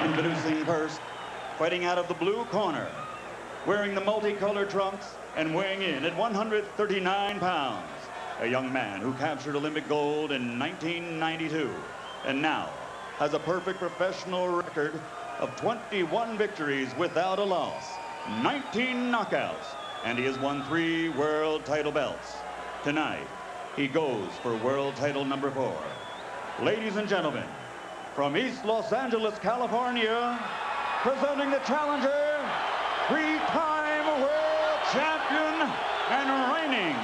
Introducing first, fighting out of the blue corner, wearing the multicolored trunks and weighing in at 139 pounds, a young man who captured Olympic gold in 1992 and now has a perfect professional record of 21 victories without a loss, 19 knockouts, and he has won 3 world title belts. Tonight, he goes for world title number 4. Ladies and gentlemen, from East Los Angeles, California, presenting the challenger, 3-time world champion and reigning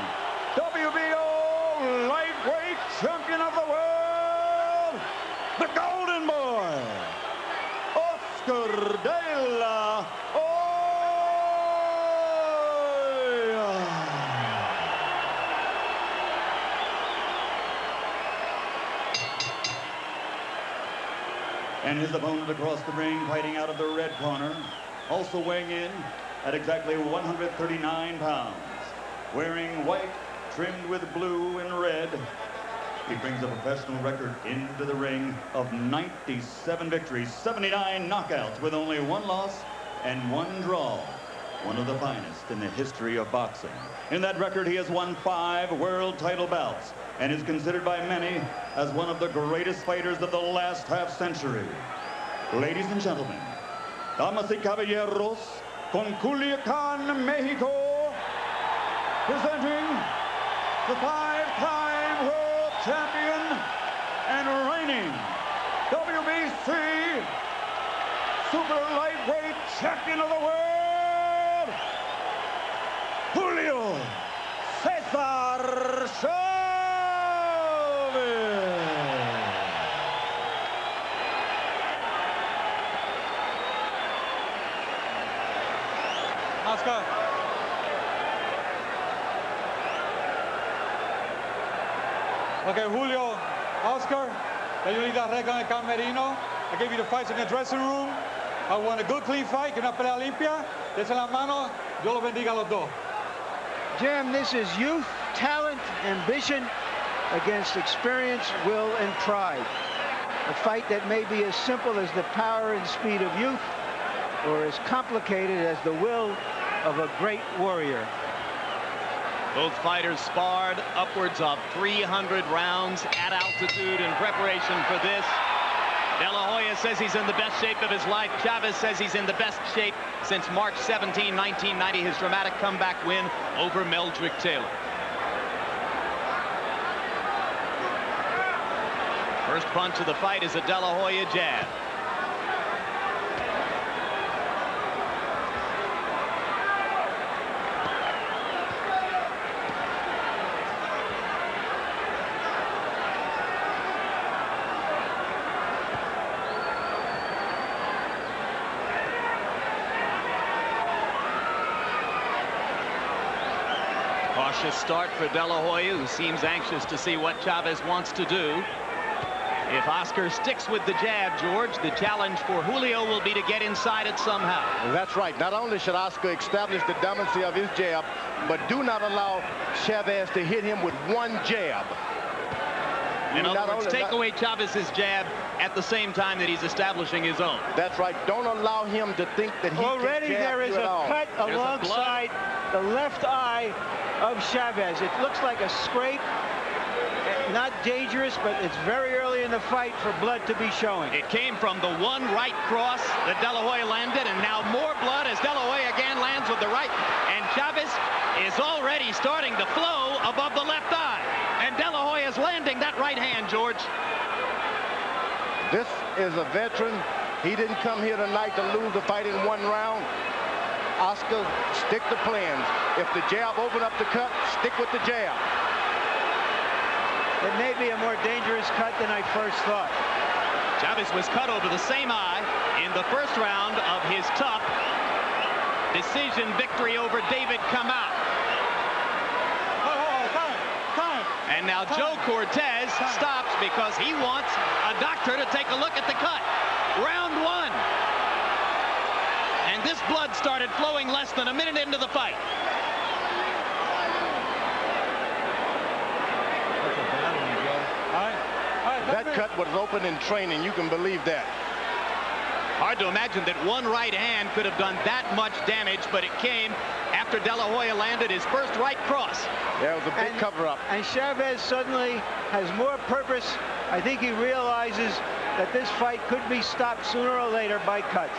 WBO lightweight champion of the world, the Golden Boy, Oscar de la Hoya. And his opponent across the ring, fighting out of the red corner, also weighing in at exactly 139 pounds, wearing white trimmed with blue and red. He brings a professional record into the ring of 97 victories, 79 knockouts with only 1 loss and 1 draw. One of the finest in the history of boxing. In that record, he has won 5 world title bouts and is considered by many as one of the greatest fighters of the last half-century. Ladies and gentlemen, damas y caballeros, con Culiacan, Mexico, presenting the 5-time world champion and reigning WBC super lightweight champion of the world, Julio Cesar Chavez. Oscar. Okay, Julio, Oscar, that you leave that record en el camerino. I gave you the fights in the dressing room. I won a good, clean fight, que una pelea limpia. Dese la mano, Dios los bendiga a los dos. Jim, this is youth, talent, ambition against experience, will, and pride. A fight that may be as simple as the power and speed of youth, or as complicated as the will of a great warrior. Both fighters sparred upwards of 300 rounds at altitude in preparation for this. De La Hoya says he's in the best shape of his life. Chavez says he's in the best shape since March 17, 1990, his dramatic comeback win over Meldrick Taylor. First punch of the fight is a De La Hoya jab. Cautious start for De La Hoya, who seems anxious to see what Chavez wants to do. If Oscar sticks with the jab, George, the challenge for Julio will be to get inside it somehow. That's right. Not only should Oscar establish the dominancy of his jab, but do not allow Chavez to hit him with one jab. In other words, take away Chavez's jab at the same time that he's establishing his own. That's right. Don't allow him to think that he already can jab there is you a at all. cut alongside the left eye of Chavez. It looks like a scrape. Not dangerous, but it's very early in the fight for blood to be showing. It came from the one right cross that De La Hoya landed, and now more blood as De La Hoya again lands with the right. And Chavez is already starting to flow above the left eye. And De La Hoya is landing that right hand, George. This is a veteran. He didn't come here tonight to lose the fight in 1 round. Oscar, stick to plans. If the jab open up the cut, stick with the jab. It may be a more dangerous cut than I first thought. Chavez was cut over the same eye in the first round of his tough decision victory over David Kamau. And now Joe Cortez stops because he wants a doctor to take a look at the cut. Round 1. And this blood started flowing less than a minute into the fight. That cut was open in training. You can believe that. Hard to imagine that one right hand could have done that much damage, but it came after De La Hoya landed his first right cross. There was a big cover-up. And Chavez suddenly has more purpose. I think he realizes that this fight could be stopped sooner or later by cuts.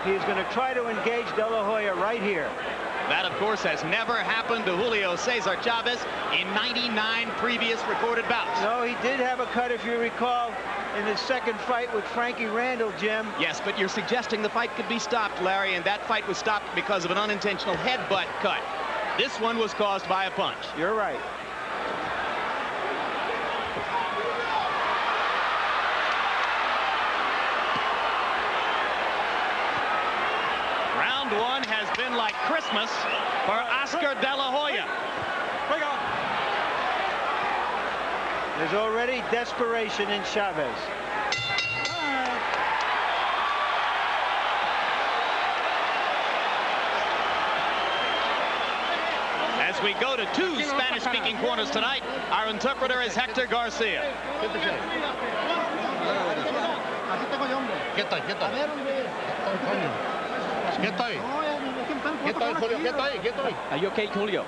He's going to try to engage De La Hoya right here. That, of course, has never happened to Julio Cesar Chavez in 99 previous recorded bouts. No, he did have a cut, if you recall, in his second fight with Frankie Randall, Jim. Yes, but you're suggesting the fight could be stopped, Larry, and that fight was stopped because of an unintentional headbutt cut. This one was caused by a punch. You're right. Round one has been like Christmas for Oscar De La Hoya. There's already desperation in Chavez. As we go to two Spanish-speaking corners tonight, our interpreter is Hector Garcia. Are you okay, Julio?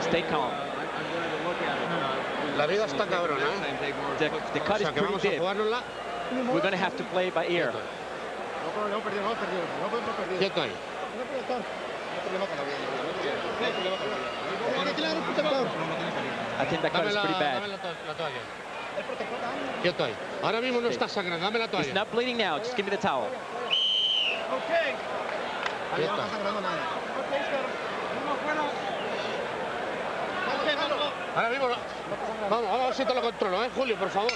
Stay calm. La vida está cabrona, ¿eh? The cut is pretty deep. We're going to have to play by ear. Quieto ahí. I think that cut is pretty bad. Dame la toalla. Quieto ahí. Ahora mismo no está sangrando. Dame la toalla. It's not bleeding now. Just give me the towel. Quieto. Ahora mismo, vamos a ver si te lo controlo, Julio, por favor.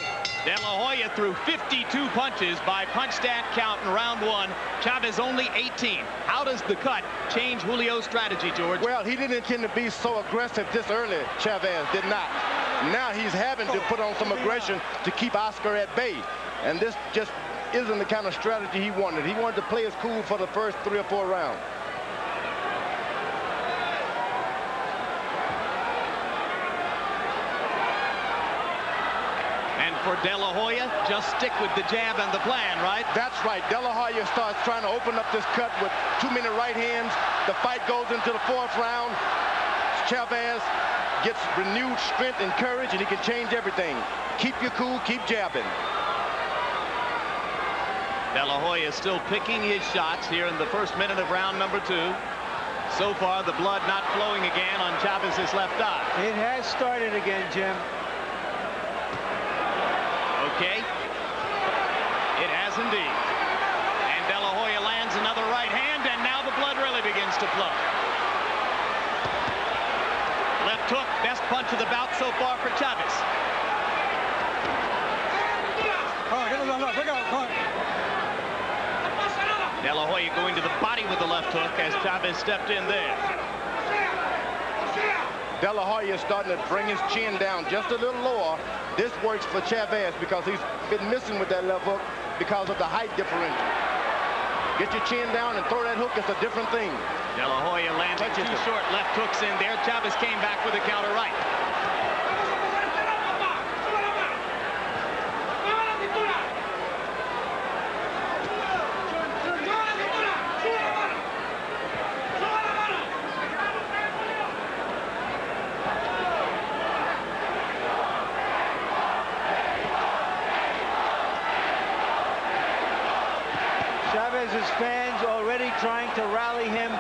De La Hoya threw 52 punches by punch stat count in round one. Chavez only 18. How does the cut change Julio's strategy, George? Well, he didn't intend to be so aggressive this early. Chavez did not. Now he's having to put on some aggression to keep Oscar at bay. And this just isn't the kind of strategy he wanted. He wanted to play his cool for the first 3 or 4 rounds. For De La Hoya, just stick with the jab and the plan, right? That's right. De La Hoya starts trying to open up this cut with too many right hands. The fight goes into the 4th round. Chavez gets renewed strength and courage, and he can change everything. Keep your cool, keep jabbing. De La Hoya still picking his shots here in the first minute of round number 2. So far, the blood not flowing again on Chavez's left eye. It has started again, Jim. Okay. It has indeed. And De La Hoya lands another right hand, and now the blood really begins to flow. Left hook, best punch of the bout so far for Chavez. De La Hoya going to the body with the left hook as Chavez stepped in there. De La Hoya is starting to bring his chin down just a little lower. This works for Chavez because he's been missing with that left hook because of the height differential. Get your chin down and throw that hook. It's a different thing. De La Hoya landing 2 short left hooks in there. Chavez came back with a counter right. Chavez's fans already trying to rally him,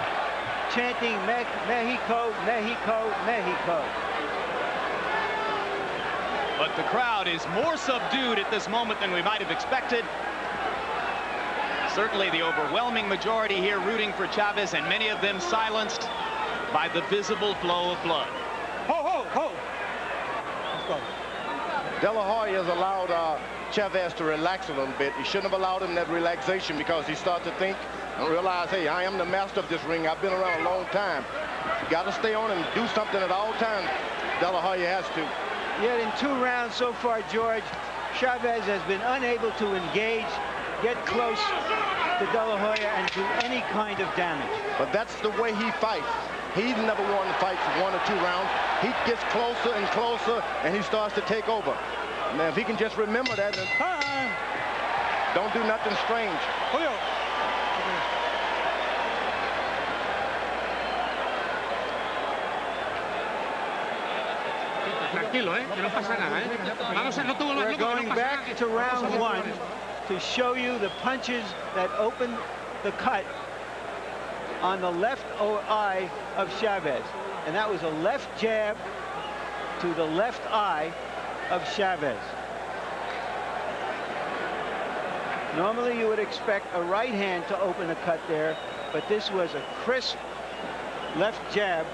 chanting Mexico, Mexico, Mexico. But the crowd is more subdued at this moment than we might have expected. Certainly the overwhelming majority here rooting for Chavez, and many of them silenced by the visible flow of blood. Ho, ho, ho. Let's go. De La Hoya has allowed Chavez to relax a little bit. He shouldn't have allowed him that relaxation because he started to think and realize, hey, I am the master of this ring. I've been around a long time. You got to stay on and do something at all times. De La Hoya has to. Yet in 2 rounds so far, George, Chavez has been unable to engage, get close to De La Hoya and do any kind of damage. But that's the way he fights. He's never won the fight for 1 or 2 rounds. He gets closer and closer, and he starts to take over. Now, if he can just remember that and don't do nothing strange. Julio. Tranquilo, que no pasa nada, Vamos a no tuvo We're going back to round one to show you the punches that opened the cut on the left eye of Chavez. And that was a left jab to the left eye of Chavez. Normally you would expect a right hand to open a cut there, but this was a crisp left jab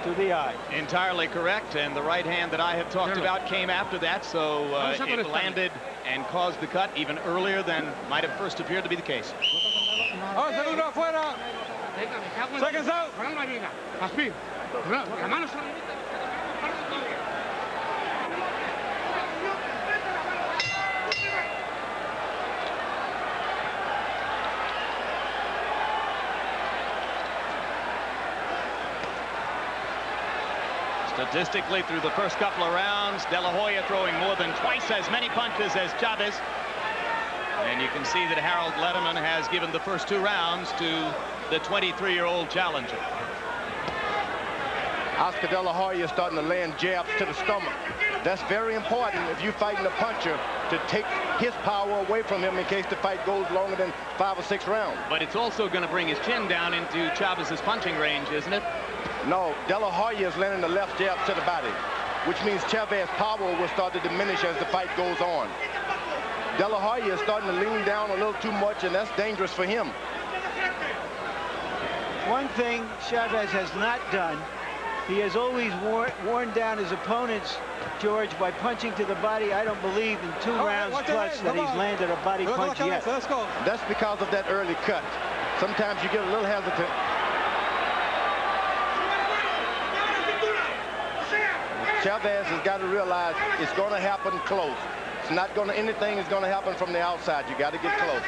to the eye. Entirely correct, and the right hand that I have talked about came after that, so it landed and caused the cut even earlier than might have first appeared to be the case. Segundo afuera. Seconds out. Statistically, through the first couple of rounds, De La Hoya throwing more than twice as many punches as Chavez. And you can see that Harold Letterman has given the first 2 rounds to the 23-year-old challenger. Oscar De La Hoya is starting to land jabs to the stomach. That's very important if you're fighting a puncher, to take his power away from him in case the fight goes longer than 5 or 6 rounds. But it's also going to bring his chin down into Chavez's punching range, isn't it? No, De La Hoya is landing the left jab to the body, which means Chavez's power will start to diminish as the fight goes on. De La Hoya is starting to lean down a little too much, and that's dangerous for him. One thing Chavez has not done, he has always worn down his opponents, George, by punching to the body. I don't believe in 2 rounds plus that he's landed a body punch yet. Let's go. That's because of that early cut. Sometimes you get a little hesitant. Chavez has got to realize it's going to happen close. It's not going to, anything is going to happen from the outside. You got to get close.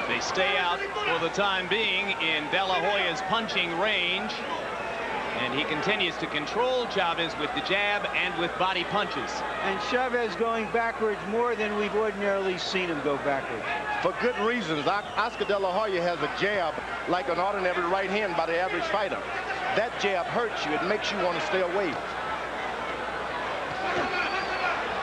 They stay out for the time being in De La Hoya's punching range. And he continues to control Chavez with the jab and with body punches. And Chavez going backwards more than we've ordinarily seen him go backwards. For good reasons. Oscar De La Hoya has a jab like an ordinary right hand by the average fighter. That jab hurts you. It makes you want to stay away.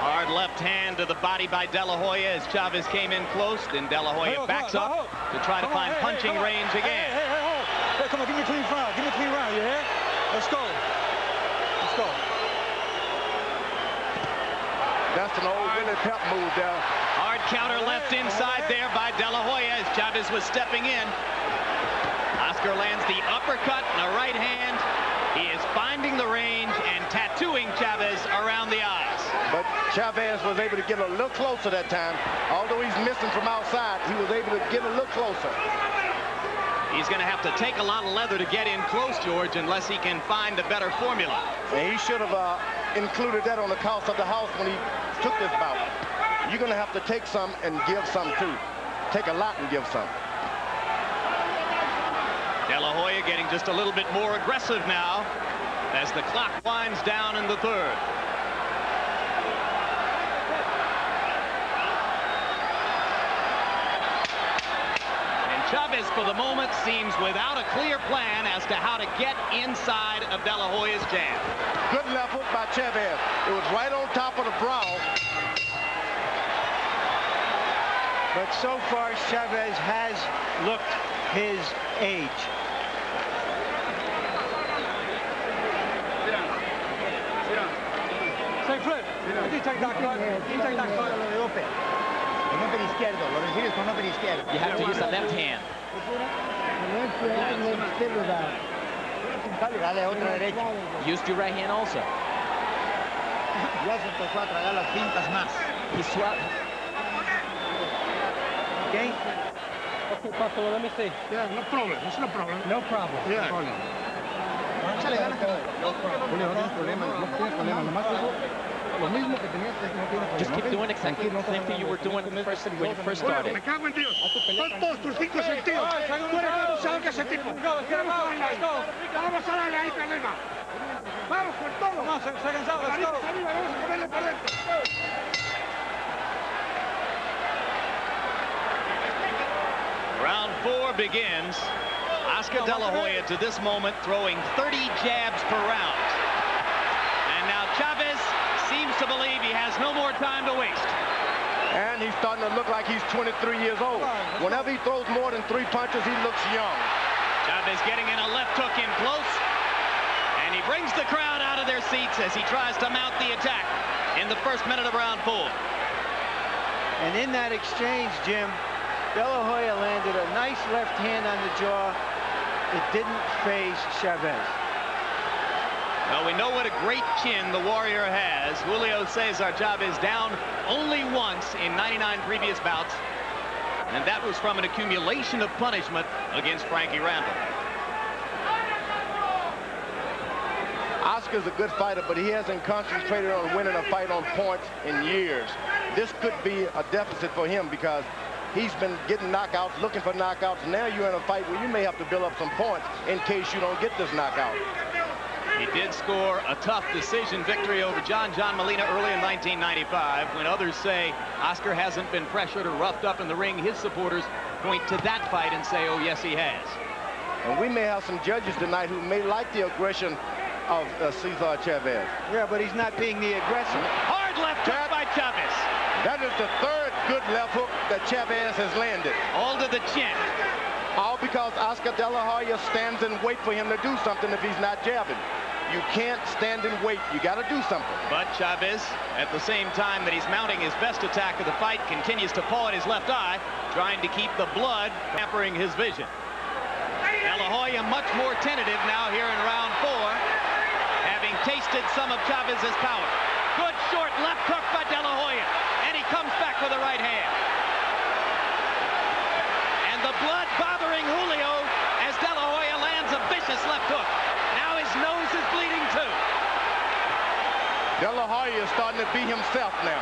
Hard left hand to the body by De La Hoya as Chavez came in close. Then De La Hoya backs up to try to find punching range again. Hey, come on, give me a clean round. Give me a clean round, you hear? Let's go. Let's go. That's an old Willie Pep move there. Hard counter left inside there by De La Hoya as Chavez was stepping in. Oscar lands the uppercut and a right hand. He is finding the range and tattooing Chavez around the eyes. But Chavez was able to get a little closer that time. Although he's missing from outside, he was able to get a little closer. He's going to have to take a lot of leather to get in close, George, unless he can find a better formula. And he should have included that on the cost of the house when he took this bout. You're going to have to take some and give some too. Take a lot and give some. De La Hoya getting just a little bit more aggressive now as the clock winds down in the 3rd. Chavez, for the moment, seems without a clear plan as to how to get inside of De La Hoya's jab. Good left hook by Chavez. It was right on top of the brow. But so far, Chavez has looked his age. Say, Flip. You take that cut. You take that cut. You have to use the left hand. Use your right hand also. He swapped. Okay? Okay, Buffalo, let me see. Yeah, no problem. It's no problem. No problem. Yeah. Julio, no tienes problema. No tienes problema. Nomás eso, lo mismo que tenías, no tienes problema. Just keep doing exactly the same thing you were doing when you first started. Me cago en Dios. Son todos tus 5 sentidos. Tú eres el abusador de ese tipo. Vamos a darle ahí, Canema. Vamos con todo. Come on, seconds out, let's go. 4 begins. Oscar De La Hoya to this moment throwing 30 jabs per round. And now Chavez seems to believe he has no more time to waste. And he's starting to look like he's 23 years old. Whenever he throws more than 3 punches, he looks young. Chavez getting in a left hook in close. And he brings the crowd out of their seats as he tries to mount the attack in the first minute of round 4. And in that exchange, Jim, De La Hoya landed a nice left hand on the jaw. It didn't phase Chavez. Well, we know what a great chin the Warrior has. Julio Cesar Chavez down only once in 99 previous bouts. And that was from an accumulation of punishment against Frankie Randall. Oscar's a good fighter, but he hasn't concentrated on winning a fight on points in years. This could be a deficit for him because he's been getting knockouts, looking for knockouts. Now you're in a fight where you may have to build up some points in case you don't get this knockout. He did score a tough decision victory over John Molina early in 1995. When others say Oscar hasn't been pressured or roughed up in the ring, his supporters point to that fight and say, oh, yes, he has. And we may have some judges tonight who may like the aggression of Cesar Chavez. Yeah, but he's not being the aggressor. Hard left hook by Chavez. That is the 3rd good left hook that Chavez has landed. All to the chin. All because Oscar De La Hoya stands and wait for him to do something if he's not jabbing. You can't stand and wait. You got to do something. But Chavez, at the same time that he's mounting his best attack of the fight, continues to paw at his left eye, trying to keep the blood hampering his vision. De La Hoya much more tentative now here in round 4, having tasted some of Chavez's power. Good short left hook by De La Hoya, and he comes back with a right hand. And the blood bothering Julio as De La Hoya lands a vicious left hook. Now his nose is bleeding too. De La Hoya is starting to be himself now.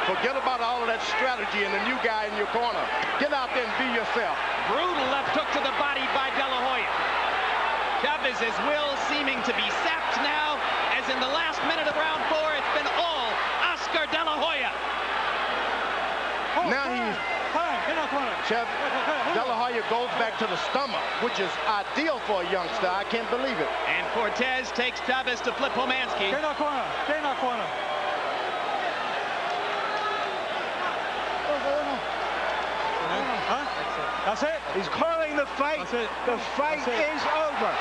Forget about all of that strategy and the new guy in your corner. Get out there and be yourself. Brutal left hook to the body by De La Hoya. Chavez's will seeming to be sapped now, as in the last minute of round 4, it's been all Oscar De La Hoya. Now he's... De La Hoya goes back to the stomach, which is ideal for a youngster. I can't believe it. And Cortez takes Chavez to flip Homansky. Stay in that corner. Stay in that corner. Huh? That's it. He's calling the fight. That's it. The fight is over.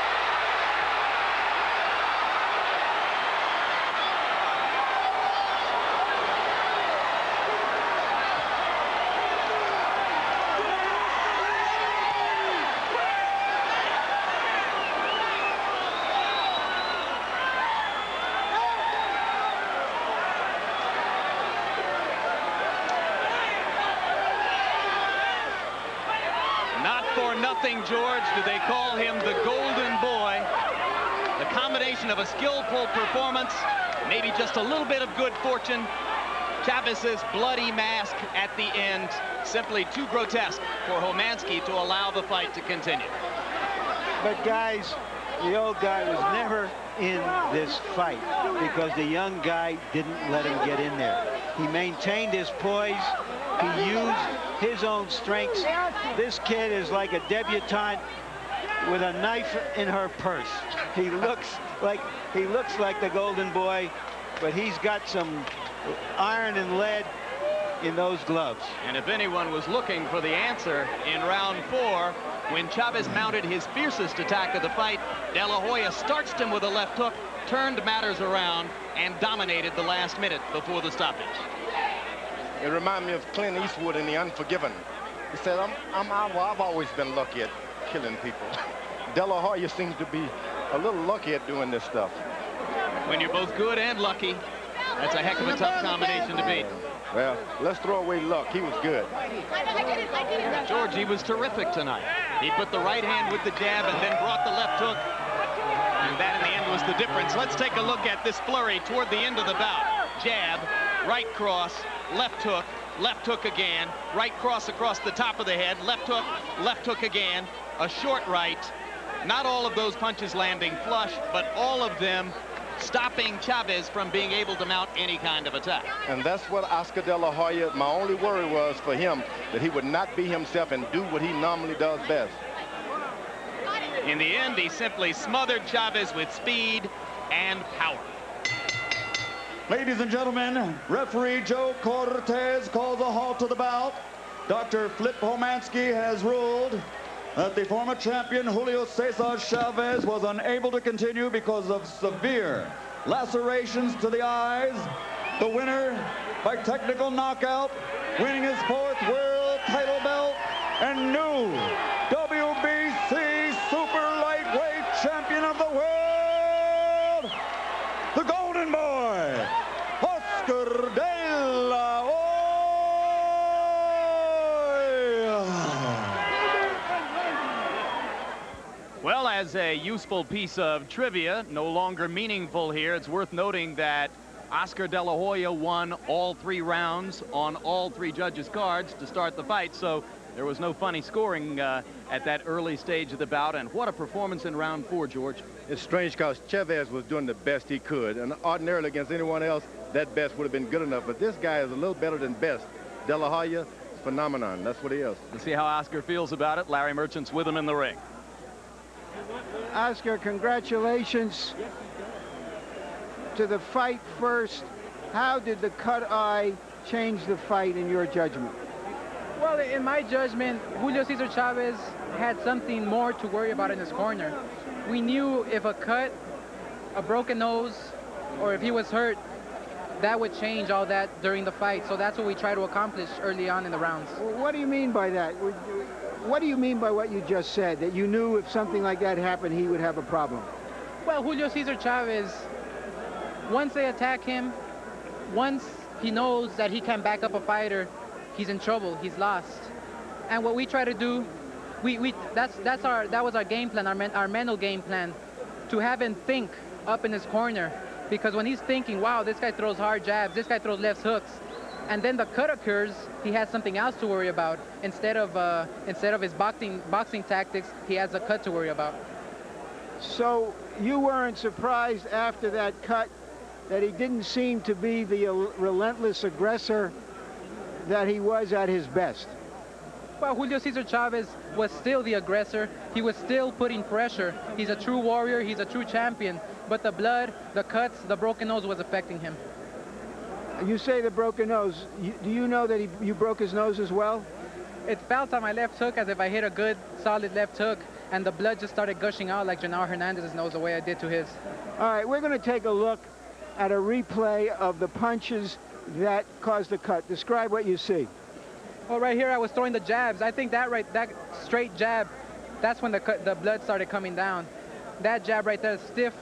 Nothing, George, do they call him the Golden Boy. The combination of a skillful performance, maybe just a little bit of good fortune. Chavez's bloody mask at the end, simply too grotesque for Homansky to allow the fight to continue. But guys, the old guy was never in this fight because the young guy didn't let him get in there. He maintained his poise. He used his own strengths. This kid is like a debutante with a knife in her purse. He looks like the Golden Boy, but he's got some iron and lead in those gloves. And if anyone was looking for the answer in round 4, when Chavez mounted his fiercest attack of the fight, De La Hoya starched him with a left hook, turned matters around, and dominated the last minute before the stoppage. It reminded me of Clint Eastwood in The Unforgiven. He said, I've always been lucky at killing people. De La Hoya seems to be a little lucky at doing this stuff. When you're both good and lucky, that's a heck of a tough combination to beat. Well, let's throw away luck. He was good. George, he was terrific tonight. He put the right hand with the jab and then brought the left hook. And that, in the end, was the difference. Let's take a look at this flurry toward the end of the bout. Jab, right cross, left hook again, right cross across the top of the head, left hook again, a short right. Not all of those punches landing flush, but all of them stopping Chavez from being able to mount any kind of attack. And that's what Oscar De La Hoya, my only worry was for him, that he would not be himself and do what he normally does best. In the end, he simply smothered Chavez with speed and power. Ladies and gentlemen, referee Joe Cortez calls a halt to the bout. Dr. Flip Homansky has ruled that the former champion Julio Cesar Chavez was unable to continue because of severe lacerations to the eyes. The winner by technical knockout, winning his 4th world title belt and new WBC Super Lightweight Champion of the world, the Golden Boy, Oscar De La Hoya. Well, as a useful piece of trivia, no longer meaningful here, it's worth noting that Oscar De La Hoya won all 3 rounds on all 3 judges' cards to start the fight, so there was no funny scoring at that early stage of the bout. And what a performance in round 4, George. It's strange because Chavez was doing the best he could, and ordinarily against anyone else, that best would have been good enough, but this guy is a little better than best. De La Hoya, phenomenon. That's what he is. Let's see how Oscar feels about it. Larry Merchant's with him in the ring. Oscar, congratulations to the fight first. How did the cut eye change the fight in your judgment? Well, in my judgment, Julio Cesar Chavez had something more to worry about in his corner. We knew if a cut, a broken nose, or if he was hurt, that would change all that during the fight. So that's what we try to accomplish early on in the rounds. What do you mean by that? What do you mean by what you just said, that you knew if something like that happened, he would have a problem? Well, Julio Cesar Chavez, once they attack him, once he knows that he can back up a fighter, he's in trouble, he's lost. And what we try to do, that was our game plan, our mental game plan, to have him think up in his corner. Because when he's thinking, wow, this guy throws hard jabs, this guy throws left hooks, and then the cut occurs, he has something else to worry about. Instead of his boxing tactics, he has a cut to worry about. So you weren't surprised after that cut that he didn't seem to be the relentless aggressor that he was at his best? Well, Julio Cesar Chavez was still the aggressor. He was still putting pressure. He's a true warrior. He's a true champion. But the blood, the cuts, the broken nose was affecting him. You say the broken nose. Do you know that you broke his nose as well? It felt on my left hook as if I hit a good, solid left hook, and the blood just started gushing out like Genaro Hernandez's nose the way I did to his. All right, we're going to take a look at a replay of the punches that caused the cut. Describe what you see. Well, right here I was throwing the jabs. I think that straight jab, that's when the blood started coming down. That jab right there, stiff,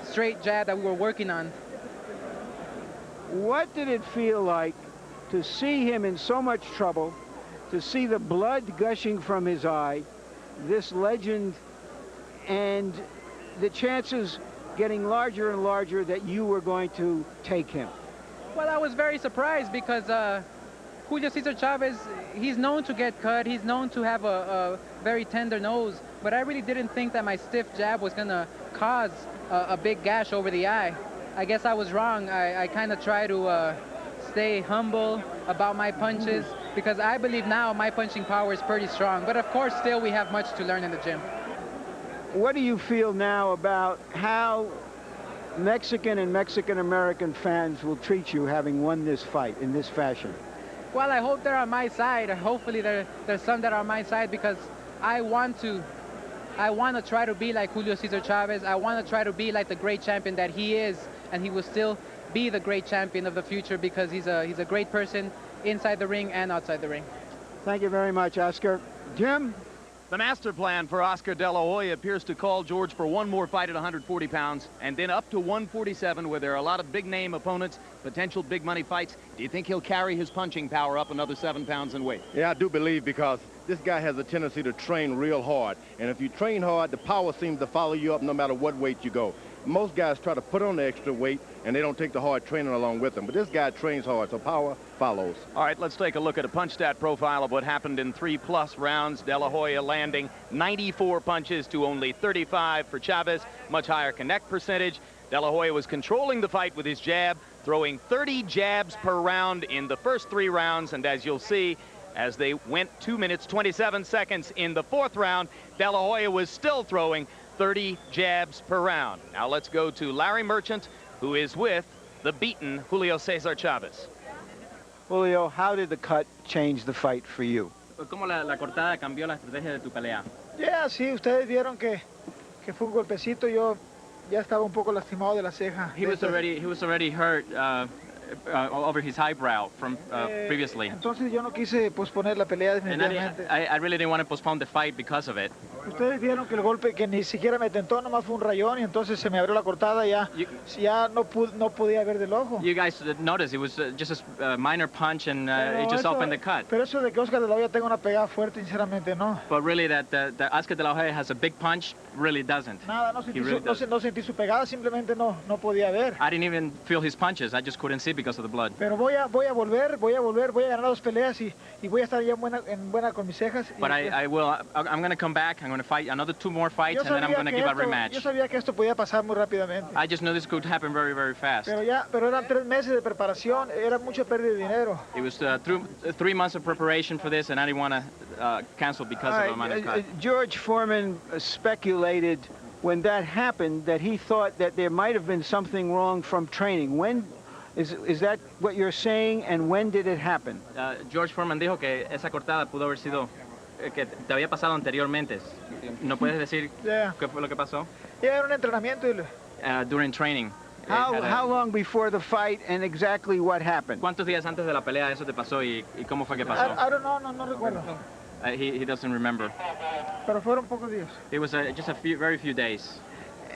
straight jab that we were working on. What did it feel like to see him in so much trouble, to see the blood gushing from his eye, this legend, and the chances getting larger and larger that you were going to take him? Well, I was very surprised because Julio Cesar Chavez, he's known to get cut. He's known to have a very tender nose. But I really didn't think that my stiff jab was going to cause a big gash over the eye. I guess I was wrong. I kind of try to stay humble about my punches because I believe now my punching power is pretty strong. But of course, still we have much to learn in the gym. What do you feel now about how Mexican and Mexican-American fans will treat you having won this fight in this fashion? Well, I hope they're on my side. Hopefully there's some that are on my side because I want to try to be like Julio Cesar Chavez. I want to try to be like the great champion that he is, and he will still be the great champion of the future because he's a great person inside the ring and outside the ring. Thank you very much, Oscar. Jim? The master plan for Oscar De La Hoya appears to call George for one more fight at 140 pounds and then up to 147 where there are a lot of big name opponents, potential big money fights. Do you think he'll carry his punching power up another 7 pounds in weight? Yeah, I do believe because this guy has a tendency to train real hard. And if you train hard, the power seems to follow you up no matter what weight you go. Most guys try to put on the extra weight and they don't take the hard training along with them. But this guy trains hard, so power follows. All right, let's take a look at a punch stat profile of what happened in 3+ rounds. De La Hoya landing 94 punches to only 35 for Chavez. Much higher connect percentage. De La Hoya was controlling the fight with his jab, throwing 30 jabs per round in the first 3 rounds. And as you'll see, as they went 2 minutes, 27 seconds in the 4th round, De La Hoya was still throwing 30 jabs per round. Now let's go to Larry Merchant, who is with the beaten Julio Cesar Chavez. Julio, how did the cut change the fight for you? ¿Cómo la cortada cambió la estrategia de tu pelea? Ya, sí, ustedes vieron que fue un golpecito. Yo ya estaba un poco lastimado de la ceja. He was already hurt over his eyebrow from previously. Entonces yo no quise posponer la pelea And definitivamente. I really didn't want to postpone the fight because of it. Ustedes vieron que el golpe que ni siquiera me tentó, nomás fue un rayón y entonces se me abrió la cortada ya no podía ver del ojo. You guys noticed it was just a minor punch and it just opened the cut. Pero eso de que Oscar de la Hoya tenga una pegada fuerte, sinceramente no. But really that Oscar de la Hoya has a big punch really doesn't. Nada, no sentí su pegada, simplemente no podía ver. I didn't even feel his punches. I just couldn't see because of the blood. Pero voy a volver, voy a ganar 2 peleas y voy a estar ya en buena con mis cejas. But I'm going to come back. I'm going to fight another 2 more fights and then I'm going to give a rematch. Yo sabía que esto podía pasar muy rápidamente. I just knew this could happen very, very fast. Pero eran 3 meses de preparación, era mucha pérdida de dinero. It was 3 months of preparation for this and I didn't want to cancel because of a minor cut. George Foreman speculated when that happened that he thought that there might have been something wrong from training. When is that what you're saying, and when did it happen? George Foreman dijo que esa cortada pudo haber sido que te había pasado anteriormente. ¿No puedes decir qué fue lo que pasó? Era un entrenamiento. During training. How long before the fight and exactly what happened? ¿Cuántos días antes de la pelea eso te pasó y cómo fue que pasó? I don't know, no recuerdo. He doesn't remember. Pero fueron pocos días. It was just very few days.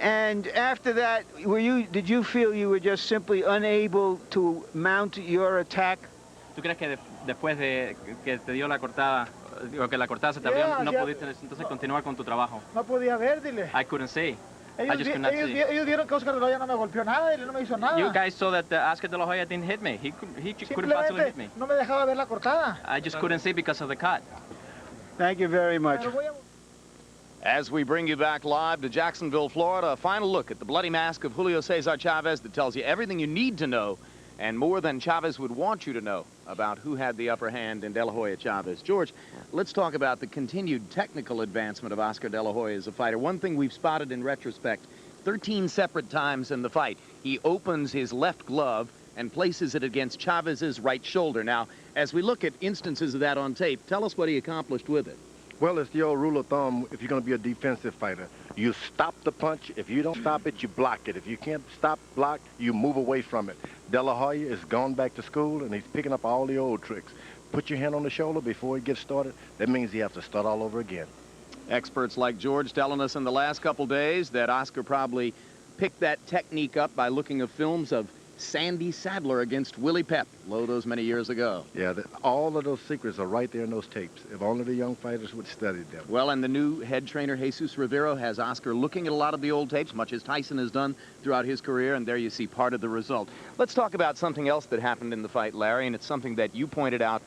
And after that, did you feel you were just simply unable to mount your attack? ¿Tú crees que después de que te dio la cortada, o que la cortada se te abrió, no pudiste entonces continuar con tu trabajo? No podía ver, dile. I couldn't see. I just could not see. Ellos vieron que Oscar de la Hoya no me golpeó nada y no me hizo nada. You guys saw that Oscar de la Hoya didn't hit me. He couldn't possibly hit me. No me dejaba ver la cortada. I just couldn't see because of the cut. Thank you very much. As we bring you back live to Jacksonville, Florida, a final look at the bloody mask of Julio Cesar Chavez that tells you everything you need to know and more than Chavez would want you to know about who had the upper hand in De La Hoya Chavez. George, let's talk about the continued technical advancement of Oscar De La Hoya as a fighter. One thing we've spotted in retrospect, 13 separate times in the fight, he opens his left glove and places it against Chavez's right shoulder. Now, as we look at instances of that on tape, tell us what he accomplished with it. Well, it's the old rule of thumb, if you're going to be a defensive fighter. You stop the punch. If you don't stop it, you block it. If you can't stop, block, you move away from it. De La Hoya is gone back to school, and he's picking up all the old tricks. Put your hand on the shoulder before he gets started. That means he has to start all over again. Experts like George telling us in the last couple days that Oscar probably picked that technique up by looking at films of Sandy Sadler against Willie Pep, those many years ago. Yeah, all of those secrets are right there in those tapes. If only the young fighters would study them. Well, and the new head trainer, Jesus Rivero, has Oscar looking at a lot of the old tapes, much as Tyson has done throughout his career, and there you see part of the result. Let's talk about something else that happened in the fight, Larry, and it's something that you pointed out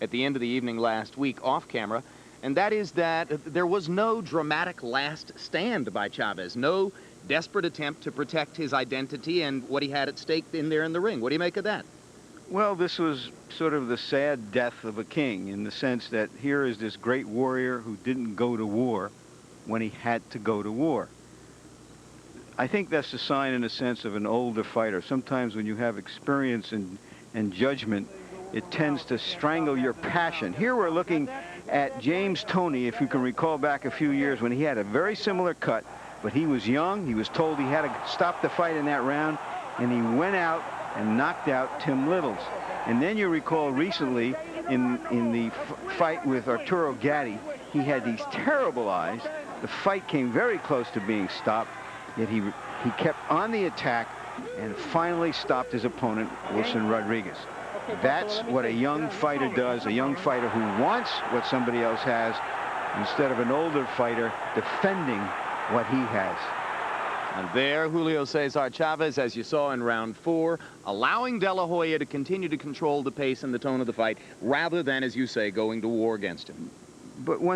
at the end of the evening last week off camera, and that is that there was no dramatic last stand by Chavez, no desperate attempt to protect his identity and what he had at stake in there in the ring. What do you make of that? Well, this was sort of the sad death of a king in the sense that here is this great warrior who didn't go to war when he had to go to war. I think that's a sign, in a sense, of an older fighter. Sometimes when you have experience and judgment, it tends to strangle your passion. Here we're looking at James Toney, if you can recall back a few years when he had a very similar cut, but he was young. He was told he had to stop the fight in that round, and he went out and knocked out Tim Littles. And then you recall recently in the fight with Arturo Gatti, he had these terrible eyes. The fight came very close to being stopped, yet he kept on the attack and finally stopped his opponent, Wilson Rodriguez. That's what a young fighter does, a young fighter who wants what somebody else has, instead of an older fighter defending what he has. And there, Julio Cesar Chavez, as you saw in round 4, allowing De La Hoya to continue to control the pace and the tone of the fight, rather than, as you say, going to war against him. But when